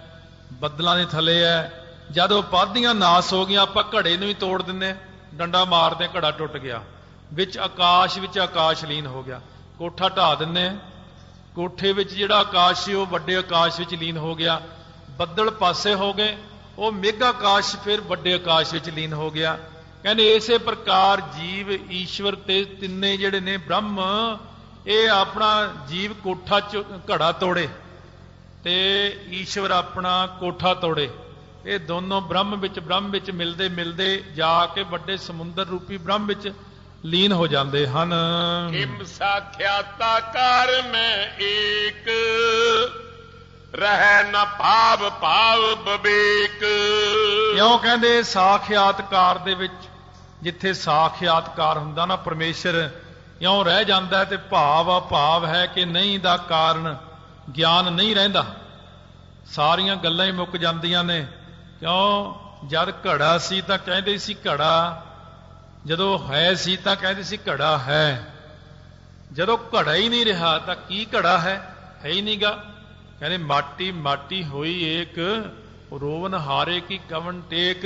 ਬੱਦਲਾਂ ਦੇ ਥੱਲੇ ਹੈ। ਜਦ ਉਪਾਧੀਆਂ ਨਾਸ ਹੋ ਗਈਆਂ, ਆਪਾਂ ਘੜੇ ਨੂੰ ਹੀ ਤੋੜ ਦਿੰਦੇ। ਡੰਡਾ ਮਾਰਦੇ ਘੜਾ ਟੁੱਟ ਗਿਆ, ਵਿੱਚ ਆਕਾਸ਼ ਲੀਨ ਹੋ ਗਿਆ। ਕੋਠਾ ਢਾ ਦਿੰਨੇ, ਕੋਠੇ ਵਿੱਚ ਜਿਹੜਾ ਆਕਾਸ਼ ਸੀ ਉਹ ਵੱਡੇ ਆਕਾਸ਼ ਵਿੱਚ ਲੀਨ ਹੋ ਗਿਆ। ਬੱਦਲ ਪਾਸੇ ਹੋ ਗਏ, ਉਹ ਮੇਘ ਆਕਾਸ਼ ਫਿਰ ਵੱਡੇ ਆਕਾਸ਼ ਵਿੱਚ ਲੀਨ ਹੋ ਗਿਆ। ਕਹਿੰਦੇ ਇਸੇ ਪ੍ਰਕਾਰ ਜੀਵ, ਈਸ਼ਵਰ ਤੇ ਤਿੰਨੇ ਜਿਹੜੇ ਨੇ ਬ੍ਰਹਮ, ਇਹ ਆਪਣਾ ਜੀਵ ਕੋਠਾ ਘੜਾ ਤੋੜੇ ਤੇ ਈਸ਼ਵਰ ਆਪਣਾ ਕੋਠਾ ਤੋੜੇ। ਇਹ ਦੋਨੋਂ ਬ੍ਰਹਮ ਵਿੱਚ ਮਿਲਦੇ ਮਿਲਦੇ ਜਾ ਕੇ ਵੱਡੇ ਸਮੁੰਦਰ ਰੂਪੀ ਬ੍ਰਹਮ ਵਿੱਚ ਲੀਨ ਹੋ ਜਾਂਦੇ ਹਨ। ਕਿਮ ਸਾਖਿਆਤਾਕਾਰ ਮੈਂ ਏਕ, ਰਹਿ ਨ ਭਾਵ ਬਵੇਕ। ਕਿਉਂ ਕਹਿੰਦੇ ਸਾਖਿਆਤਕਾਰ ਦੇ ਵਿੱਚ, ਜਿੱਥੇ ਸਾਖਿਆਤਕਾਰ ਹੁੰਦਾ ਨਾ ਪਰਮੇਸ਼ਰ, ਇਉਂ ਰਹਿ ਜਾਂਦਾ ਤੇ ਭਾਵ ਹੈ ਕਿ ਨਹੀਂ ਦਾ ਕਾਰਨ ਗਿਆਨ ਨਹੀਂ ਰਹਿੰਦਾ, ਸਾਰੀਆਂ ਗੱਲਾਂ ਹੀ ਮੁੱਕ ਜਾਂਦੀਆਂ ਨੇ। ਕਿਉਂ ਜਦ ਘੜਾ ਸੀ ਤਾਂ ਕਹਿੰਦੇ ਸੀ ਘੜਾ, ਜਦੋਂ ਹੈ ਸੀ ਤਾਂ ਕਹਿੰਦੇ ਸੀ ਘੜਾ ਹੈ, ਜਦੋਂ ਘੜਾ ਹੀ ਨਹੀਂ ਰਿਹਾ ਤਾਂ ਕੀ ਘੜਾ ਹੈ ਹੀ ਨਹੀਂਗਾ। ਕਹਿੰਦੇ ਮਾਟੀ ਹੋਈ ਏਕ, ਰੋਵਨ ਹਾਰੇ ਕੀ ਕਵਨ ਟੇਕ।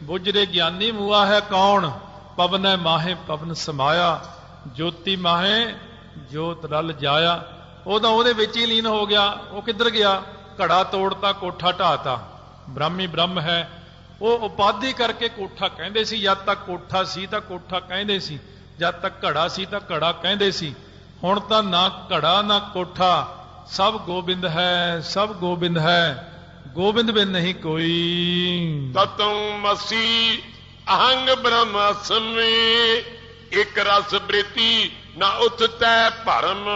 ਬੁਝਰੇ ਗਿਆਨੀ ਮੂਆ ਹੈ ਕੌਣ, ਪਵਨ ਮਾਹੇ ਪਵਨ ਸਮਾਇਆ, ਜੋਤੀ ਮਾਹੇ ਜੋਤ ਰਲ ਜਾਇਆ। ਉਹ ਤਾਂ ਉਹਦੇ ਵਿੱਚ ਹੀ ਲੀਨ ਹੋ ਗਿਆ। ਉਹ ਕਿੱਧਰ ਗਿਆ? ਘੜਾ ਤੋੜਤਾ, ਕੋਠਾ ਢਾਤਾ। ਬ੍ਰਹਮੀ ਬ੍ਰਹਮ ਹੈ, ਉਹ ਉਪਾਧੀ ਕਰਕੇ ਕੋਠਾ ਕਹਿੰਦੇ ਸੀ। ਜਦ ਤੱਕ ਕੋਠਾ ਸੀ ਤਾਂ ਕੋਠਾ ਕਹਿੰਦੇ ਸੀ, ਜਦ ਤੱਕ ਘੜਾ ਸੀ ਤਾਂ ਘੜਾ ਕਹਿੰਦੇ ਸੀ। ਹੁਣ ਤਾਂ ਨਾ ਘੜਾ ਨਾ ਕੋਠਾ, ਸਭ ਗੋਬਿੰਦ ਹੈ, ਸਭ ਗੋਬਿੰਦ ਹੈ, ਗੋਬਿੰਦ ਬਿਨ ਨਹੀਂ ਕੋਈ। ਤਤੰ ਮਸੀ ਅਹੰਗ ਬ੍ਰਹਮਸਮੀ, ਇਕ ਰਸ ਬ੍ਰਿਤੀ ਨਾ ਉਤਤੈ ਭਰਮ।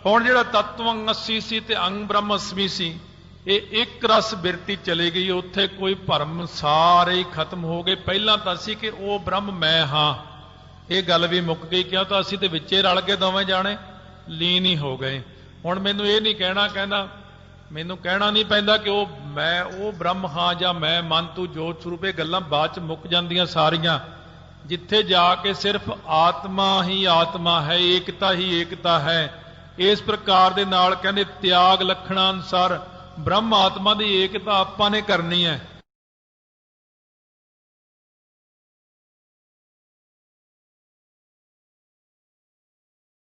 ਹੁਣ ਜਿਹੜਾ ਤਤਵੰ ਅਸੀ ਸੀ ਤੇ ਅੰਗ ਬ੍ਰਹਮਸਮੀ ਸੀ, ਇਹ ਇੱਕ ਰਸ ਬਿਰਤੀ ਚਲੀ ਗਈ। ਉੱਥੇ ਕੋਈ ਭਰਮ ਸਾਰੇ ਹੀ ਖਤਮ ਹੋ ਗਏ। ਪਹਿਲਾਂ ਤਾਂ ਸੀ ਕਿ ਉਹ ਬ੍ਰਹਮ ਮੈਂ ਹਾਂ, ਇਹ ਗੱਲ ਵੀ ਮੁੱਕ ਗਈ। ਕਿਉਂ ਤਾਂ ਅਸੀਂ ਤੇ ਵਿੱਚੇ ਰਲ ਕੇ ਦੋਵੇਂ ਜਾਣੇ ਲੀਨ ਹੀ ਹੋ ਗਏ। ਹੁਣ ਮੈਨੂੰ ਇਹ ਨਹੀਂ ਕਹਿਣਾ, ਕਹਿੰਦਾ ਮੈਨੂੰ ਕਹਿਣਾ ਨਹੀਂ ਪੈਂਦਾ ਕਿ ਉਹ ਮੈਂ ਉਹ ਬ੍ਰਹਮ ਹਾਂ ਜਾਂ ਮੈਂ ਮਨ ਤੂੰ ਜੋਤ ਸਰੂਪ। ਇਹ ਗੱਲਾਂ ਬਾਅਦ ਚ ਮੁੱਕ ਜਾਂਦੀਆਂ ਸਾਰੀਆਂ। ਜਿੱਥੇ ਜਾ ਕੇ ਸਿਰਫ ਆਤਮਾ ਹੀ ਆਤਮਾ ਹੈ, ਏਕਤਾ ਹੀ ਏਕਤਾ ਹੈ। ਇਸ ਪ੍ਰਕਾਰ ਦੇ ਨਾਲ ਕਹਿੰਦੇ ਤਿਆਗ ਲੱਖਣਾਂ ਅਨੁਸਾਰ ਬ੍ਰਹਮ ਆਤਮਾ ਦੀ ਏਕਤਾ ਆਪਾਂ ਨੇ ਕਰਨੀ ਹੈ।